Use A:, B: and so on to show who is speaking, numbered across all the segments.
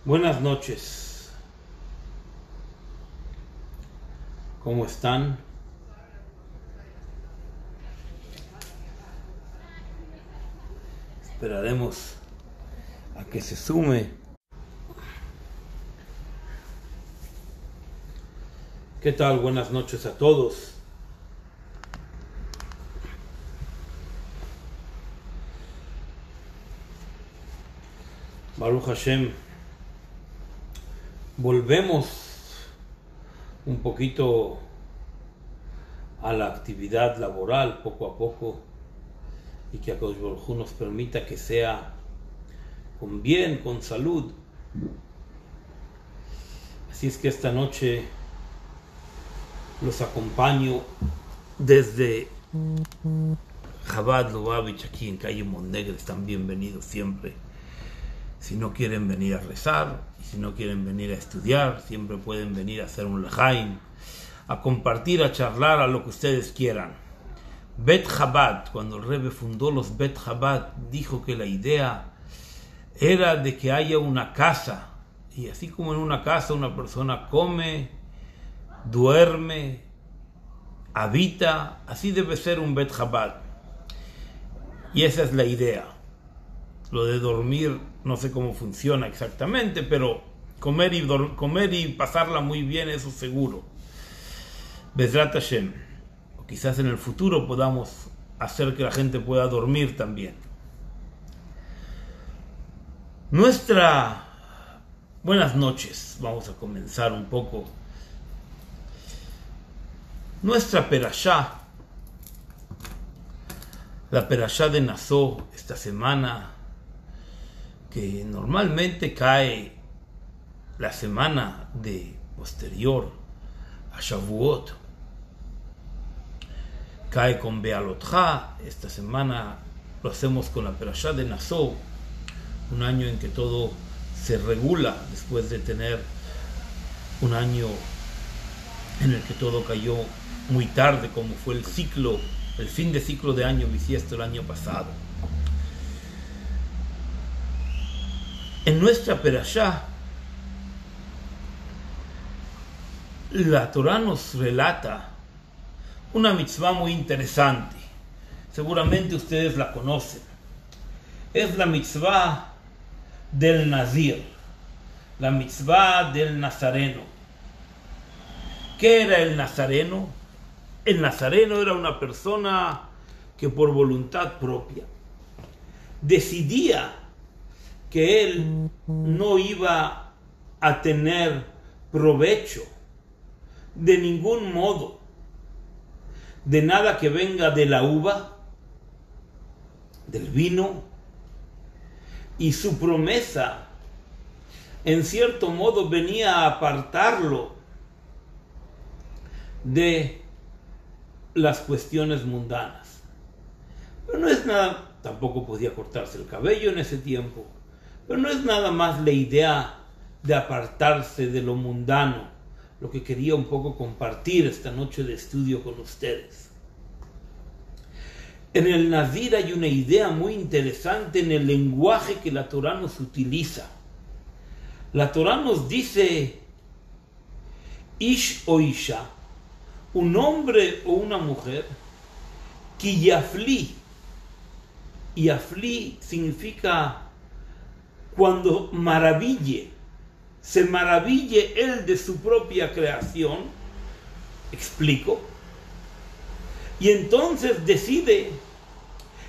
A: Buenas noches. ¿Cómo están? Esperaremos a que se sume. ¿Qué tal? Buenas noches a todos. Baruch Hashem. Volvemos un poquito a la actividad laboral poco a poco, y que HaKadosh Baruj Hu nos permita que sea con bien, con salud. Así es que esta noche los acompaño desde Chabad Lubavitch, aquí en calle Montnegre. Están bienvenidos siempre. Si no quieren venir a rezar, y si no quieren venir a estudiar, siempre pueden venir a hacer un lejaim, a compartir, a charlar, a lo que ustedes quieran. Bet Chabad, cuando el Rebbe fundó los Bet Chabad, dijo que la idea era de que haya una casa, y así como en una casa una persona come, duerme, habita, así debe ser un Bet Chabad. Y esa es la idea. Lo de dormir, no sé cómo funciona exactamente, pero comer y pasarla muy bien, eso seguro. Bezrat Hashem. O quizás en el futuro podamos hacer que la gente pueda dormir también. Buenas noches. Vamos a comenzar un poco. Nuestra perashá, la perashá de Nazó, esta semana, que normalmente cae la semana posterior a Shavuot, cae con Bealotja. Esta semana lo hacemos con la perashá de Nazó, un año en que todo se regula después de tener un año en el que todo cayó muy tarde, como fue el fin de ciclo de año bisiesto el año pasado. En nuestra perashá, la Torah nos relata una mitzvah muy interesante. Seguramente ustedes la conocen. Es la mitzvah del Nazir, la mitzvah del Nazareno. ¿Qué era el Nazareno? El Nazareno era una persona que por voluntad propia decidía que él no iba a tener provecho de ningún modo de nada que venga de la uva, del vino, y su promesa en cierto modo venía a apartarlo de las cuestiones mundanas. Pero no es nada, tampoco podía cortarse el cabello en ese tiempo. Pero no es nada más la idea de apartarse de lo mundano, lo que quería un poco compartir esta noche de estudio con ustedes. En el Nazir hay una idea muy interesante en el lenguaje que la Torah nos utiliza. La Torah nos dice Ish o Isha, un hombre o una mujer, ki yafli. Yafli significa cuando se maraville él de su propia creación. Explico. Y entonces decide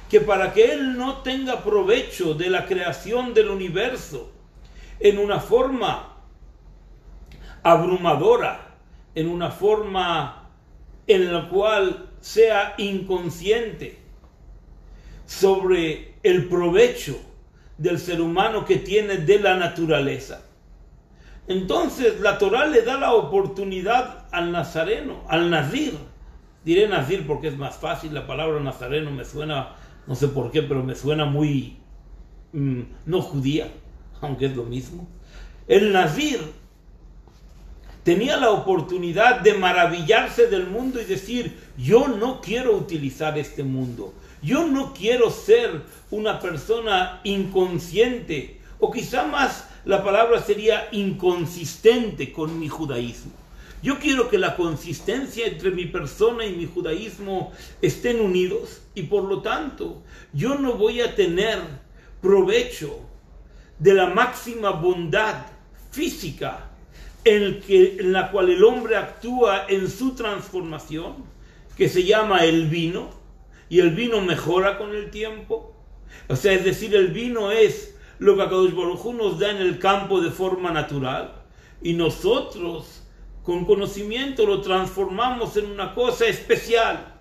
A: que para que él no tenga provecho de la creación del universo en una forma abrumadora, en una forma en la cual sea inconsciente sobre el provecho del ser humano que tiene de la naturaleza, entonces la Torah le da la oportunidad al nazareno, al nazir. Diré nazir porque es más fácil. La palabra nazareno me suena, no sé por qué, pero me suena muy no judía, aunque es lo mismo. El nazir tenía la oportunidad de maravillarse del mundo y decir: yo no quiero utilizar este mundo, yo no quiero ser una persona inconsciente, o quizá más la palabra sería inconsistente con mi judaísmo. Yo quiero que la consistencia entre mi persona y mi judaísmo estén unidos, y por lo tanto yo no voy a tener provecho de la máxima bondad física en la cual el hombre actúa en su transformación, que se llama el vino, y el vino mejora con el tiempo. O sea, es decir, el vino es lo que Akadosh Baruj Hu nos da en el campo de forma natural, y nosotros con conocimiento lo transformamos en una cosa especial.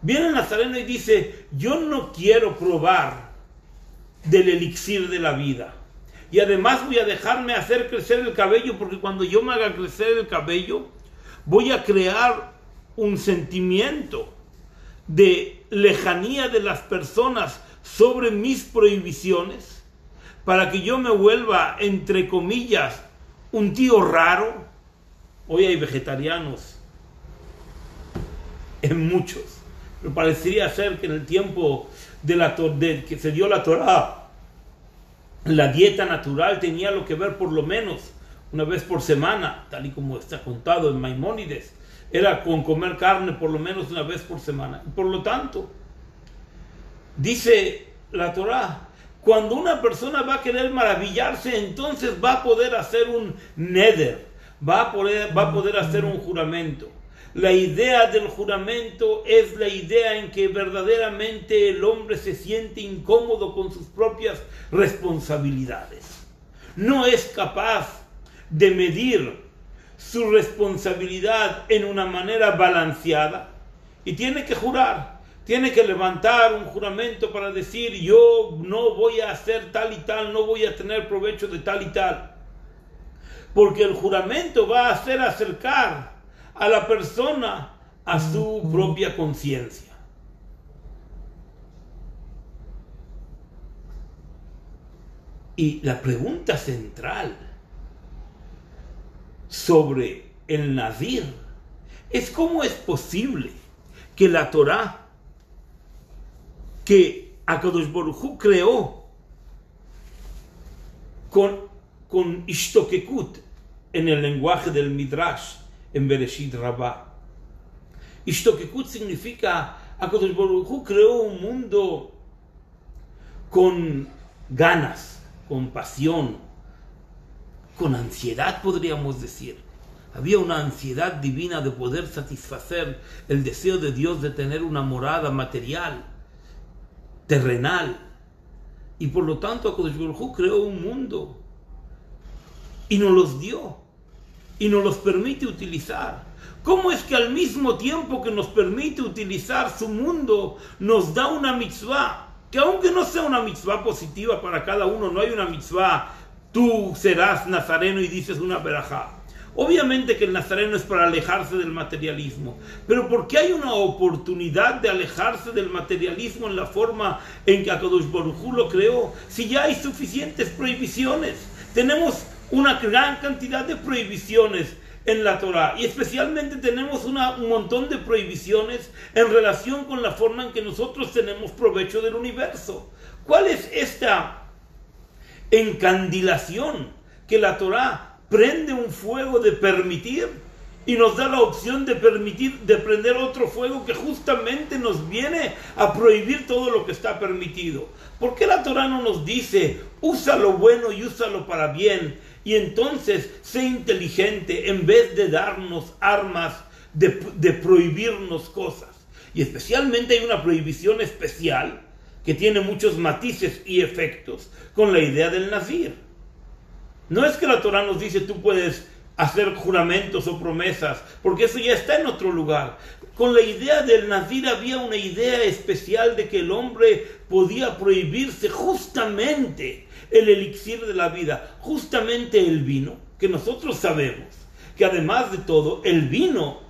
A: Viene el nazareno y dice: yo no quiero probar del elixir de la vida, y además voy a dejarme hacer crecer el cabello, porque cuando yo me haga crecer el cabello voy a crear un sentimiento de lejanía de las personas sobre mis prohibiciones, para que yo me vuelva, entre comillas, un tío raro. Hoy hay vegetarianos en muchos, pero parecería ser que en el tiempo de que se dio la Torá, la dieta natural tenía lo que ver por lo menos una vez por semana, tal y como está contado en Maimónides, era con comer carne por lo menos una vez por semana. Y por lo tanto, dice la Torá, cuando una persona va a querer maravillarse, entonces va a poder hacer un neder, va a poder hacer un juramento. La idea del juramento es la idea en que verdaderamente el hombre se siente incómodo con sus propias responsabilidades. No es capaz de medir su responsabilidad en una manera balanceada y tiene que jurar. Tiene que levantar un juramento para decir: yo no voy a hacer tal y tal, no voy a tener provecho de tal y tal. Porque el juramento va a hacer acercar a la persona a su propia conciencia. Y la pregunta central sobre el Nazir es: ¿cómo es posible que la Torá, que Akadosh Baruj Hu creó con Ishtokekut en el lenguaje del Midrash, en Bereshit Rabbah? Ishtokekut significa: Akadosh Baruj Hu creó un mundo con ganas, con pasión, con ansiedad, podríamos decir. Había una ansiedad divina de poder satisfacer el deseo de Dios de tener una morada material, terrenal, y por lo tanto Akadosh Baruj Hu creó un mundo y nos los dio y nos los permite utilizar. ¿Cómo es que al mismo tiempo que nos permite utilizar su mundo, nos da una mitzvah? Que aunque no sea una mitzvah positiva para cada uno, no hay una mitzvah: tú serás nazareno y dices una verajá. Obviamente que el nazareno es para alejarse del materialismo, pero ¿por qué hay una oportunidad de alejarse del materialismo en la forma en que Akadosh Baruj Hu lo creó, si ya hay suficientes prohibiciones? Tenemos una gran cantidad de prohibiciones en la Torá, y especialmente tenemos un montón de prohibiciones en relación con la forma en que nosotros tenemos provecho del universo. ¿Cuál es esta encandilación que la Torá prende un fuego de permitir y nos da la opción de prender otro fuego que justamente nos viene a prohibir todo lo que está permitido? ¿Por qué la Torá no nos dice: usa lo bueno y úsalo para bien, y entonces sé inteligente, en vez de darnos armas de prohibirnos cosas? Y especialmente hay una prohibición especial que tiene muchos matices y efectos con la idea del nazir. No es que la Torá nos dice: tú puedes hacer juramentos o promesas, porque eso ya está en otro lugar. Con la idea del nazir había una idea especial de que el hombre podía prohibirse justamente el elixir de la vida, justamente el vino, que nosotros sabemos que además de todo el vino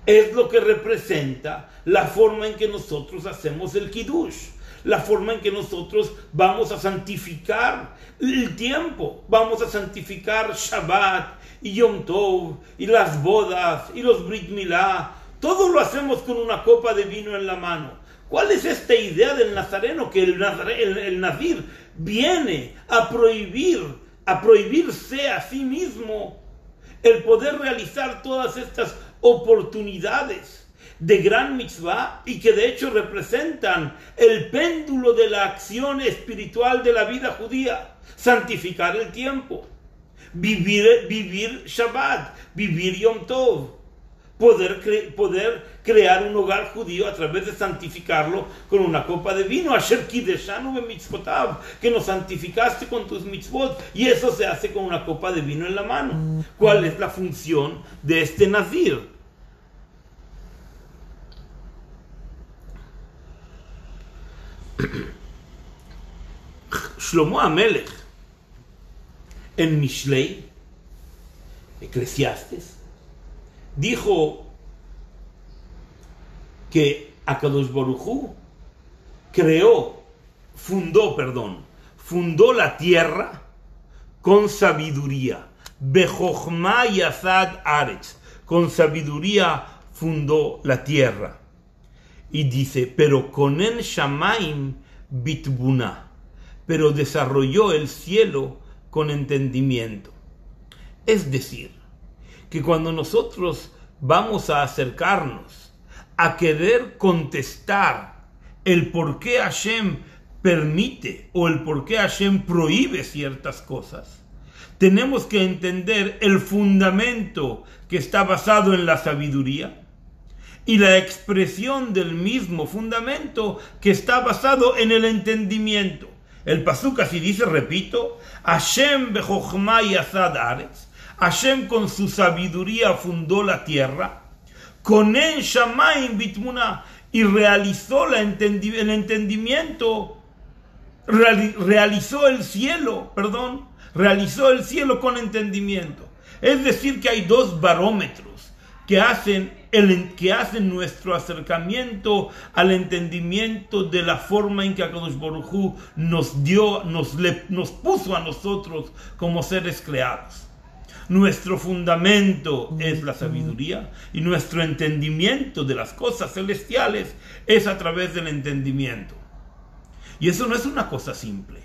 A: es lo que representa la forma en que nosotros hacemos el kiddush, la forma en que nosotros vamos a santificar el tiempo, vamos a santificar Shabbat y Yom Tov y las bodas y los Brit Milá. Todo lo hacemos con una copa de vino en la mano. ¿Cuál es esta idea del nazareno? Que el nazir viene a prohibirse a sí mismo el poder realizar todas estas oportunidades de gran mitzvah, y que de hecho representan el péndulo de la acción espiritual de la vida judía. Santificar el tiempo, vivir Shabbat, vivir Yom Tov, poder crear un hogar judío a través de santificarlo con una copa de vino. Asher kideshanu bemitzvotav, que nos santificaste con tus mitzvot, y eso se hace con una copa de vino en la mano. ¿Cuál es la función de este nazir? Shlomo Amelech, en Mishlei, Eclesiastes, dijo que Akadosh Baruj Hu fundó la tierra con sabiduría. Bejochma yasad aretz, con sabiduría fundó la tierra. Y dice, pero konen shamaim bitbuna, pero desarrolló el cielo con entendimiento. Es decir, que cuando nosotros vamos a acercarnos a querer contestar el por qué Hashem permite o el por qué Hashem prohíbe ciertas cosas, tenemos que entender el fundamento que está basado en la sabiduría y la expresión del mismo fundamento que está basado en el entendimiento. El pasuk así dice, repito, Hashem bejochma yasad aretz, Hashem con su sabiduría fundó la tierra, konen shamayim bitmuna, y realizó el entendimiento, realizó el cielo con entendimiento. Es decir, que hay dos barómetros que hacen nuestro acercamiento al entendimiento de la forma en que Akadosh Baruj Hu nos puso a nosotros como seres creados. Nuestro fundamento es la sabiduría y nuestro entendimiento de las cosas celestiales es a través del entendimiento. Y eso no es una cosa simple.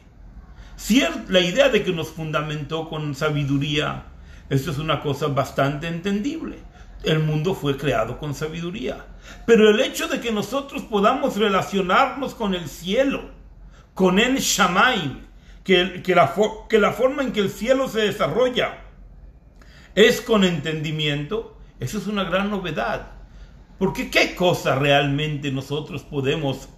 A: La idea de que nos fundamentó con sabiduría, esto es una cosa bastante entendible. El mundo fue creado con sabiduría. Pero el hecho de que nosotros podamos relacionarnos con el cielo, con el Shamaim, que la forma en que el cielo se desarrolla es con entendimiento, eso es una gran novedad. Porque ¿qué cosa realmente nosotros podemos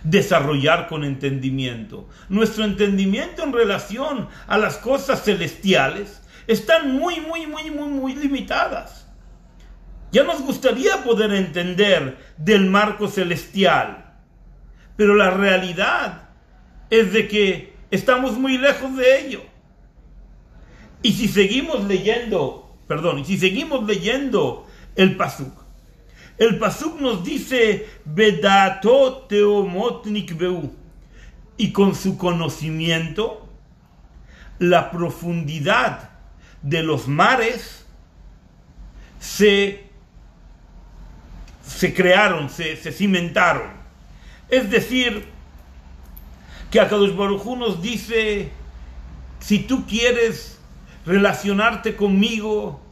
A: desarrollar con entendimiento? Nuestro entendimiento en relación a las cosas celestiales están muy limitadas. Ya nos gustaría poder entender del marco celestial, pero la realidad es de que estamos muy lejos de ello. Y si seguimos leyendo el pasuk nos dice, Bedato teomot nikbeu, y con su conocimiento, la profundidad de los mares se crearon, se cimentaron. Es decir, que Akadosh Baruj Hu nos dice, si tú quieres relacionarte conmigo,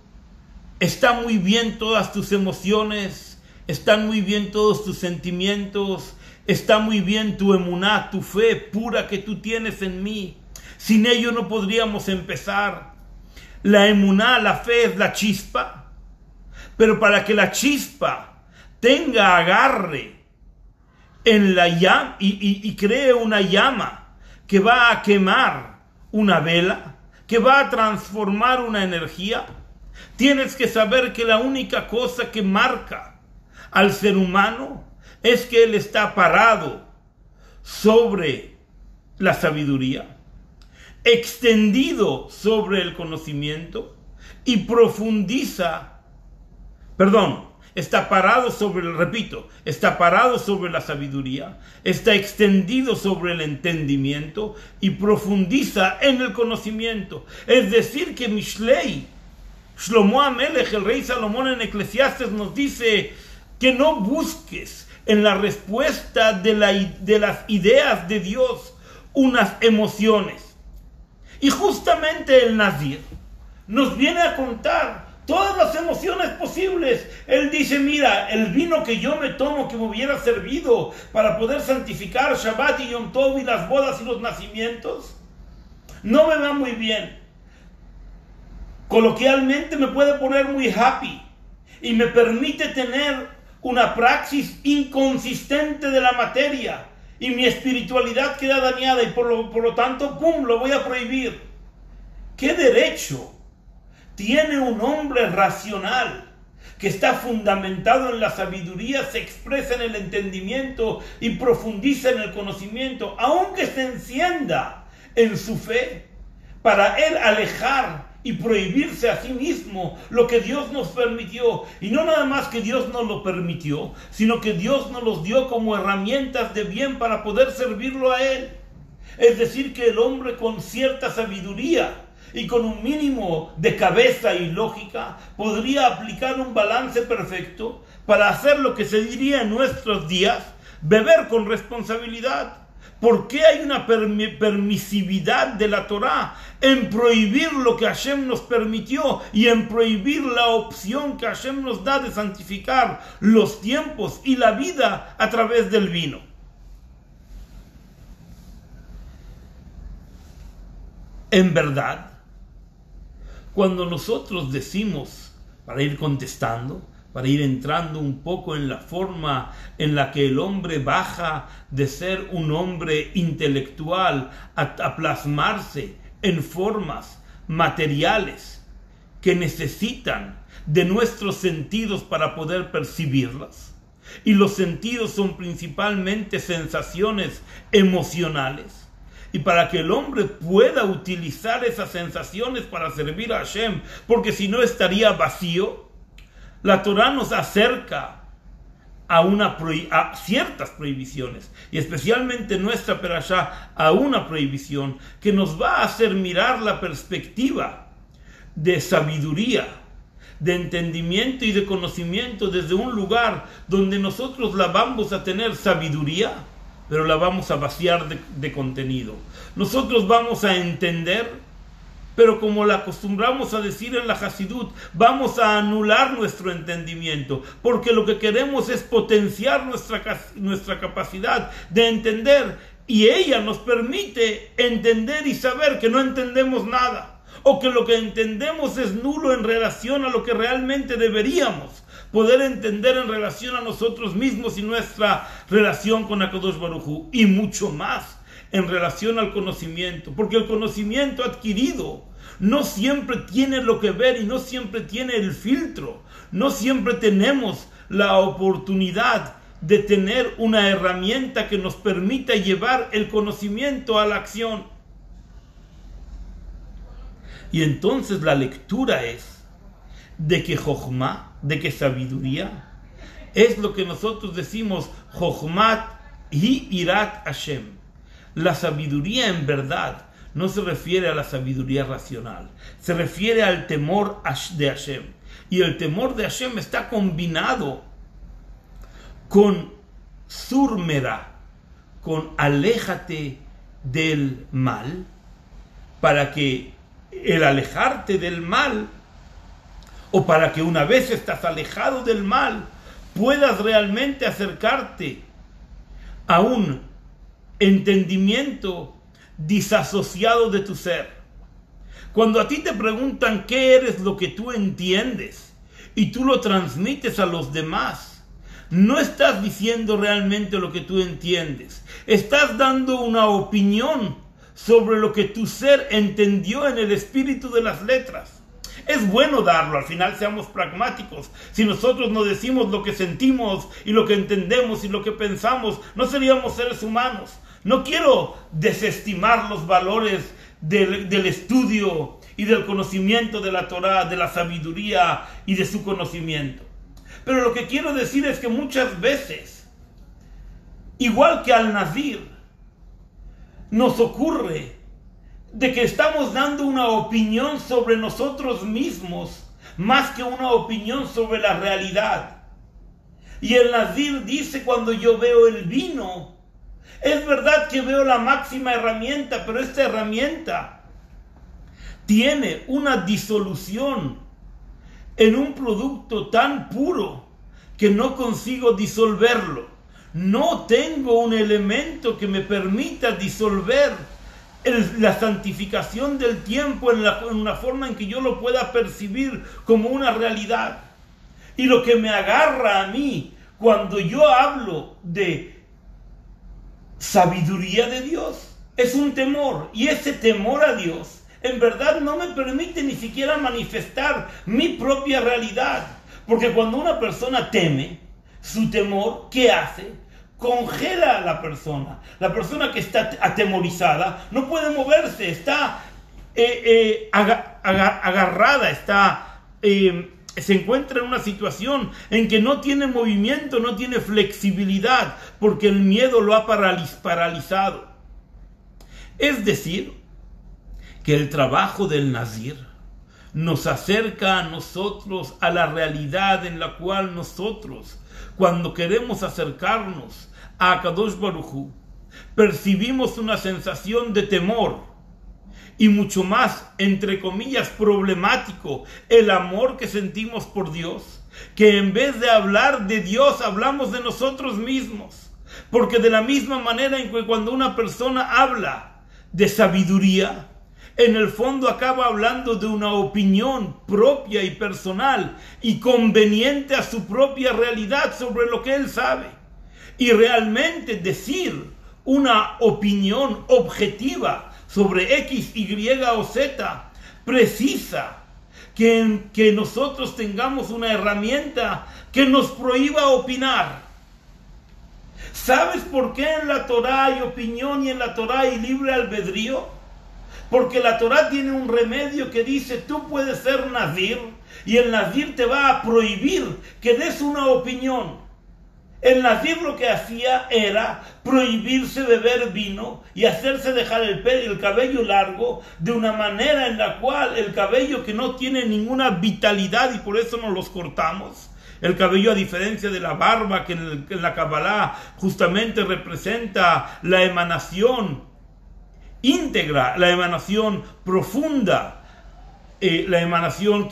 A: está muy bien todas tus emociones, están muy bien todos tus sentimientos, está muy bien tu emuná, tu fe pura que tú tienes en mí. Sin ello no podríamos empezar. La emuná, la fe, es la chispa, pero para que la chispa tenga agarre en la llama y cree una llama que va a quemar una vela, que va a transformar una energía, tienes que saber que la única cosa que marca al ser humano es que él está parado sobre la sabiduría, extendido sobre el conocimiento y está parado sobre la sabiduría, está extendido sobre el entendimiento y profundiza en el conocimiento. Es decir, que Mishlei, Shlomo Amelech, el rey Salomón en Eclesiastes, nos dice que no busques en la respuesta de las ideas de Dios unas emociones. Y justamente el Nazir nos viene a contar todas las emociones posibles. Él dice, mira, el vino que yo me tomo, que me hubiera servido para poder santificar Shabbat y Yom Tov y las bodas y los nacimientos, no me va muy bien. Coloquialmente me puede poner muy happy y me permite tener una praxis inconsistente de la materia y mi espiritualidad queda dañada y por lo tanto, ¡pum!, lo voy a prohibir. ¿Qué derecho tiene un hombre racional que está fundamentado en la sabiduría, se expresa en el entendimiento y profundiza en el conocimiento, aunque se encienda en su fe, para él alejar y prohibirse a sí mismo lo que Dios nos permitió? Y no nada más que Dios nos lo permitió, sino que Dios nos los dio como herramientas de bien para poder servirlo a Él. Es decir, que el hombre con cierta sabiduría y con un mínimo de cabeza y lógica podría aplicar un balance perfecto para hacer lo que se diría en nuestros días, beber con responsabilidad. ¿Por qué hay una permisividad de la Torá en prohibir lo que Hashem nos permitió y en prohibir la opción que Hashem nos da de santificar los tiempos y la vida a través del vino? En verdad, cuando nosotros decimos, para ir contestando, para ir entrando un poco en la forma en la que el hombre baja de ser un hombre intelectual a plasmarse en formas materiales que necesitan de nuestros sentidos para poder percibirlas. Y los sentidos son principalmente sensaciones emocionales. Y para que el hombre pueda utilizar esas sensaciones para servir a Hashem, porque si no estaría vacío, la Torá nos acerca a ciertas prohibiciones, y especialmente nuestra perashá, a una prohibición que nos va a hacer mirar la perspectiva de sabiduría, de entendimiento y de conocimiento desde un lugar donde nosotros la vamos a tener sabiduría, pero la vamos a vaciar de contenido. Nosotros vamos a entender, pero como la acostumbramos a decir en la Hasidut, vamos a anular nuestro entendimiento, porque lo que queremos es potenciar nuestra capacidad de entender, y ella nos permite entender y saber que no entendemos nada, o que lo que entendemos es nulo en relación a lo que realmente deberíamos poder entender en relación a nosotros mismos y nuestra relación con HaKadosh Baruj Hu, y mucho más en relación al conocimiento, porque el conocimiento adquirido no siempre tiene lo que ver y no siempre tiene el filtro, no siempre tenemos la oportunidad de tener una herramienta que nos permita llevar el conocimiento a la acción. Y entonces la lectura es de que Jochma, de que sabiduría, es lo que nosotros decimos Jochmat hi irat Hashem. La sabiduría en verdad no se refiere a la sabiduría racional, se refiere al temor de Hashem. Y el temor de Hashem está combinado con surmera, con aléjate del mal, para que el alejarte del mal, o para que una vez estás alejado del mal, puedas realmente acercarte a un entendimiento disasociado de tu ser. Cuando a ti te preguntan qué eres lo que tú entiendes y tú lo transmites a los demás, no estás diciendo realmente lo que tú entiendes, estás dando una opinión sobre lo que tu ser entendió en el espíritu de las letras. Es bueno darlo, al final seamos pragmáticos. Si nosotros no decimos lo que sentimos y lo que entendemos y lo que pensamos, no seríamos seres humanos. No quiero desestimar los valores del estudio y del conocimiento de la Torá, de la sabiduría y de su conocimiento. Pero lo que quiero decir es que muchas veces, igual que al Nazir, nos ocurre de que estamos dando una opinión sobre nosotros mismos más que una opinión sobre la realidad. Y el nazir dice, cuando yo veo el vino, es verdad que veo la máxima herramienta, pero esta herramienta tiene una disolución en un producto tan puro que no consigo disolverlo. No tengo un elemento que me permita disolver la santificación del tiempo en una forma en que yo lo pueda percibir como una realidad. Y lo que me agarra a mí cuando yo hablo de sabiduría de Dios es un temor, y ese temor a Dios en verdad no me permite ni siquiera manifestar mi propia realidad, porque cuando una persona teme, su temor, ¿qué hace? Congela a la persona que está atemorizada no puede moverse, está agarrada, se encuentra en una situación en que no tiene movimiento, no tiene flexibilidad, porque el miedo lo ha paralizado. Es decir, que el trabajo del nazir nos acerca a nosotros a la realidad en la cual nosotros, cuando queremos acercarnos a Akadosh Baruj Hu, percibimos una sensación de temor y mucho más, entre comillas, problemático, el amor que sentimos por Dios, que en vez de hablar de Dios hablamos de nosotros mismos, porque de la misma manera en que cuando una persona habla de sabiduría, en el fondo acaba hablando de una opinión propia y personal y conveniente a su propia realidad sobre lo que él sabe. Y realmente decir una opinión objetiva sobre X, Y o Z precisa que nosotros tengamos una herramienta que nos prohíba opinar. ¿Sabes por qué en la Torá hay opinión y en la Torá hay libre albedrío? Porque la Torá tiene un remedio que dice, tú puedes ser nazir, y el nazir te va a prohibir que des una opinión. El nazir lo que hacía era prohibirse beber vino y hacerse dejar el cabello largo de una manera en la cual el cabello que no tiene ninguna vitalidad, y por eso nos los cortamos. El cabello, a diferencia de la barba, que en la Kabbalah justamente representa la emanación íntegra, la emanación profunda, la emanación,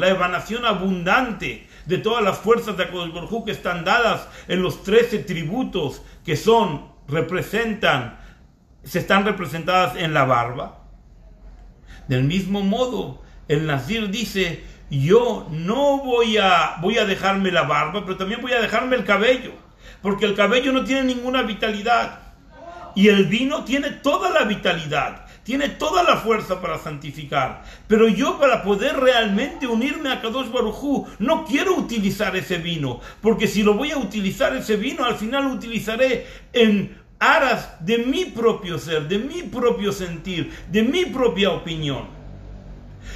A: la emanación abundante de todas las fuerzas de Akadosh Baruj Hu que están dadas en los 13 tributos que están representadas en la barba. Del mismo modo, el nazir dice, yo no voy a dejarme la barba, pero también voy a dejarme el cabello, porque el cabello no tiene ninguna vitalidad. Y el vino tiene toda la vitalidad, tiene toda la fuerza para santificar. Pero yo, para poder realmente unirme a Akadosh Baruj Hu, no quiero utilizar ese vino, porque si lo voy a utilizar ese vino, al final lo utilizaré en aras de mi propio ser, de mi propio sentir, de mi propia opinión.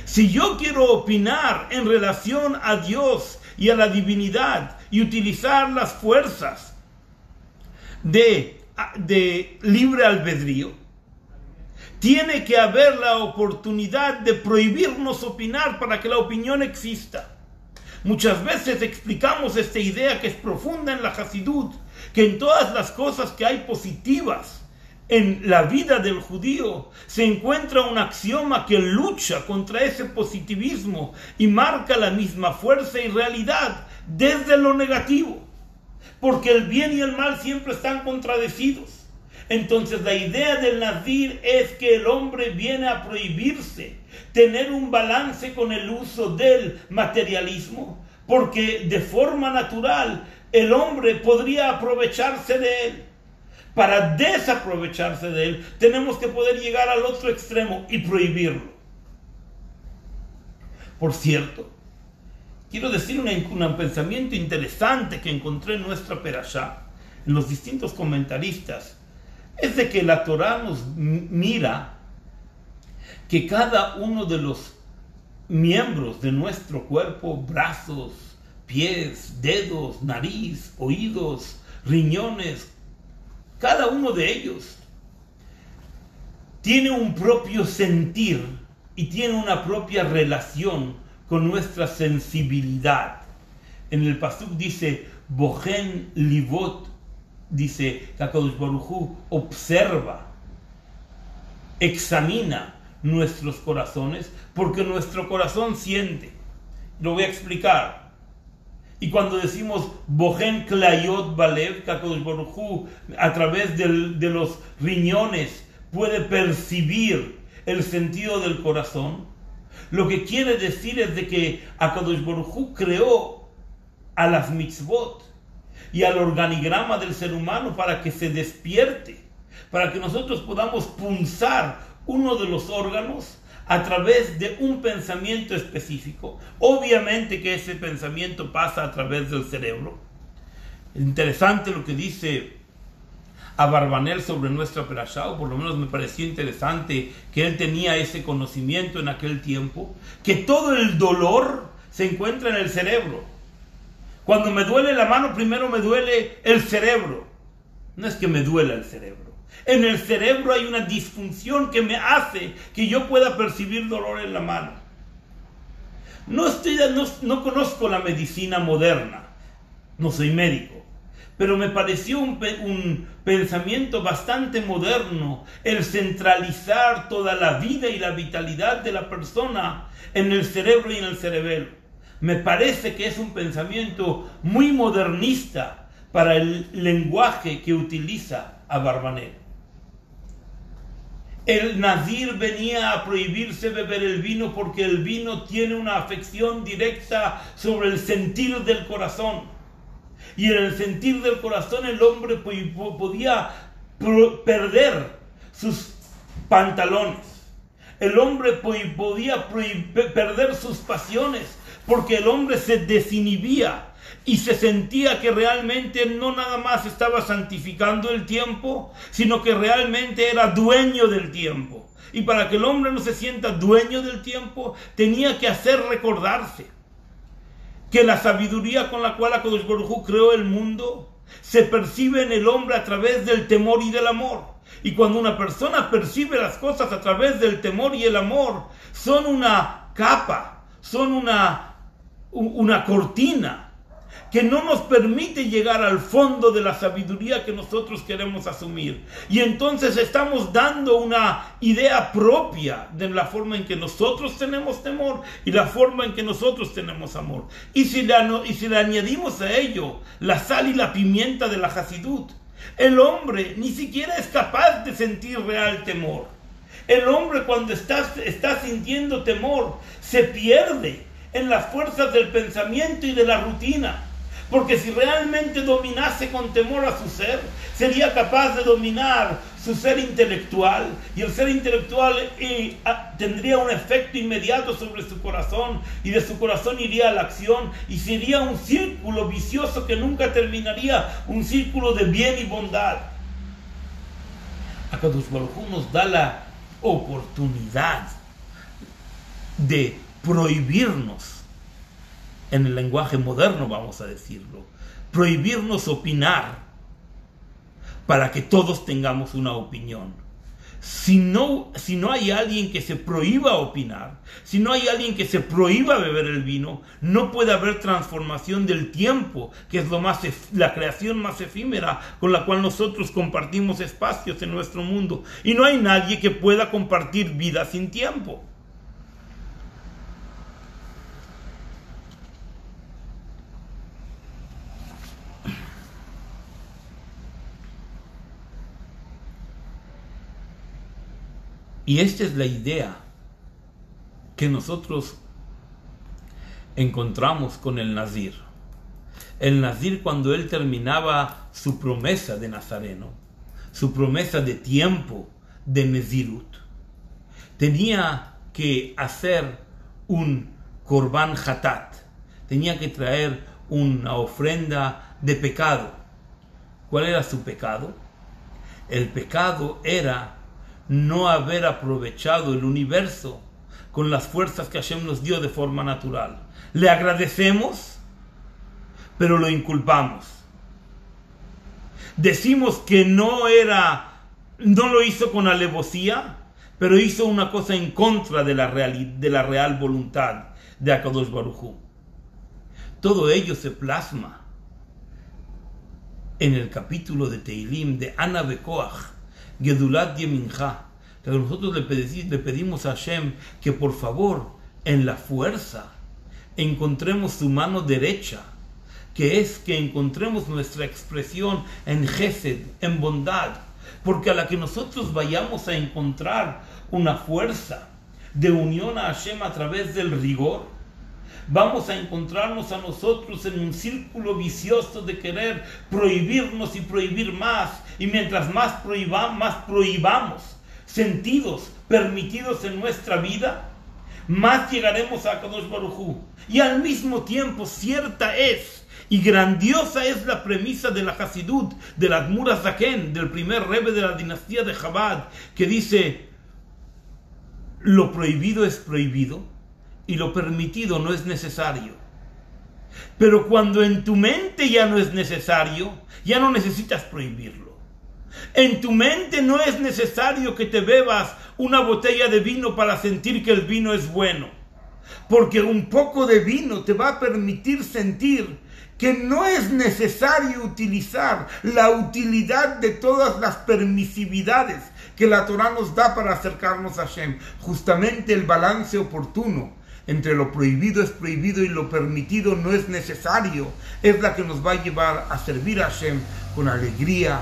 A: Si yo quiero opinar en relación a Dios y a la divinidad y utilizar las fuerzas de libre albedrío, tiene que haber la oportunidad de prohibirnos opinar para que la opinión exista. Muchas veces explicamos esta idea que es profunda en la Hasidut, que en todas las cosas que hay positivas en la vida del judío se encuentra un axioma que lucha contra ese positivismo y marca la misma fuerza y realidad desde lo negativo. Porque el bien y el mal siempre están contradecidos. Entonces la idea del nazir es que el hombre viene a prohibirse tener un balance con el uso del materialismo, porque de forma natural el hombre podría aprovecharse de él. Para desaprovecharse de él, tenemos que poder llegar al otro extremo y prohibirlo. Por cierto, quiero decir un pensamiento interesante que encontré en nuestra Perashá, en los distintos comentaristas, es de que la Torá nos mira que cada uno de los miembros de nuestro cuerpo, brazos, pies, dedos, nariz, oídos, riñones, cada uno de ellos tiene un propio sentir y tiene una propia relación con nuestra sensibilidad. En el pasuk dice, Bohen Livot, dice que HaKadosh Baruj Hu observa, examina nuestros corazones, porque nuestro corazón siente. Lo voy a explicar. Y cuando decimos Bohen Klayot Balev, que HaKadosh Baruj Hu a través de los riñones puede percibir el sentido del corazón, lo que quiere decir es de que HaKadosh Baruj Hu creó a las mitzvot y al organigrama del ser humano para que se despierte, para que nosotros podamos punzar uno de los órganos a través de un pensamiento específico. Obviamente que ese pensamiento pasa a través del cerebro. Interesante lo que dice Abarbanel sobre nuestra perashá, o por lo menos me pareció interesante que él tenía ese conocimiento en aquel tiempo, que todo el dolor se encuentra en el cerebro. Cuando me duele la mano, primero me duele el cerebro. No es que me duela el cerebro. En el cerebro hay una disfunción que me hace que yo pueda percibir dolor en la mano. No conozco la medicina moderna, no soy médico, pero me pareció un pensamiento bastante moderno el centralizar toda la vida y la vitalidad de la persona en el cerebro y en el cerebelo. Me parece que es un pensamiento muy modernista para el lenguaje que utiliza Abarbanel. El nazir venía a prohibirse beber el vino porque el vino tiene una afección directa sobre el sentir del corazón. Y en el sentir del corazón el hombre podía perder sus pantalones. El hombre podía perder sus pasiones porque el hombre se desinhibía y se sentía que realmente no nada más estaba santificando el tiempo, sino que realmente era dueño del tiempo. Y para que el hombre no se sienta dueño del tiempo, tenía que hacer recordarse que la sabiduría con la cual HaKadosh Baruj Hu creó el mundo se percibe en el hombre a través del temor y del amor. Y cuando una persona percibe las cosas a través del temor y el amor, son una capa, son una cortina que no nos permite llegar al fondo de la sabiduría que nosotros queremos asumir. Y entonces estamos dando una idea propia de la forma en que nosotros tenemos temor y la forma en que nosotros tenemos amor. Y si le añadimos a ello la sal y la pimienta de la Hasidut, el hombre ni siquiera es capaz de sentir real temor. El hombre, cuando está sintiendo temor, se pierde en las fuerzas del pensamiento y de la rutina. Porque si realmente dominase con temor a su ser, sería capaz de dominar su ser intelectual. Y el ser intelectual tendría un efecto inmediato sobre su corazón. Y de su corazón iría a la acción. Y sería un círculo vicioso que nunca terminaría. Un círculo de bien y bondad. HaKadosh Baruj Hu nos da la oportunidad de prohibirnos, en el lenguaje moderno vamos a decirlo, prohibirnos opinar para que todos tengamos una opinión. Si no hay alguien que se prohíba opinar, si no hay alguien que se prohíba beber el vino, no puede haber transformación del tiempo, que es la creación más efímera con la cual nosotros compartimos espacios en nuestro mundo. Y no hay nadie que pueda compartir vida sin tiempo. Y esta es la idea que nosotros encontramos con el Nazir. El Nazir, cuando él terminaba su promesa de Nazareno, su promesa de tiempo de Nezirut, tenía que hacer un Korban Hatat, tenía que traer una ofrenda de pecado. ¿Cuál era su pecado? El pecado era no haber aprovechado el universo con las fuerzas que Hashem nos dio de forma natural. Le agradecemos, pero lo inculpamos. Decimos que no lo hizo con alevosía, pero hizo una cosa en contra de la real voluntad de HaKadosh Baruj Hu. Todo ello se plasma en el capítulo de Teilim de Ana Bekoach, Gedulat Yeminja, que nosotros le pedimos a Hashem que por favor en la fuerza encontremos su mano derecha, que es que encontremos nuestra expresión en Gesed, en bondad, porque a la que nosotros vayamos a encontrar una fuerza de unión a Hashem a través del rigor, vamos a encontrarnos a nosotros en un círculo vicioso de querer prohibirnos y prohibir más, y mientras más prohibamos sentidos permitidos en nuestra vida, más llegaremos a Kadosh Baruj Hu. Y al mismo tiempo cierta es y grandiosa es la premisa de la Hasidut, del Admur HaZaken, del primer Rebbe de la dinastía de Chabad, que dice: lo prohibido es prohibido y lo permitido no es necesario. Pero cuando en tu mente ya no es necesario, ya no necesitas prohibirlo. En tu mente no es necesario que te bebas una botella de vino para sentir que el vino es bueno, porque un poco de vino te va a permitir sentir que no es necesario utilizar la utilidad de todas las permisividades que la Torah nos da para acercarnos a Hashem. Justamente el balance oportuno entre lo prohibido es prohibido y lo permitido no es necesario es la que nos va a llevar a servir a Hashem con alegría,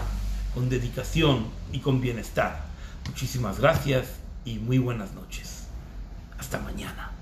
A: con dedicación y con bienestar. Muchísimas gracias y muy buenas noches. Hasta mañana.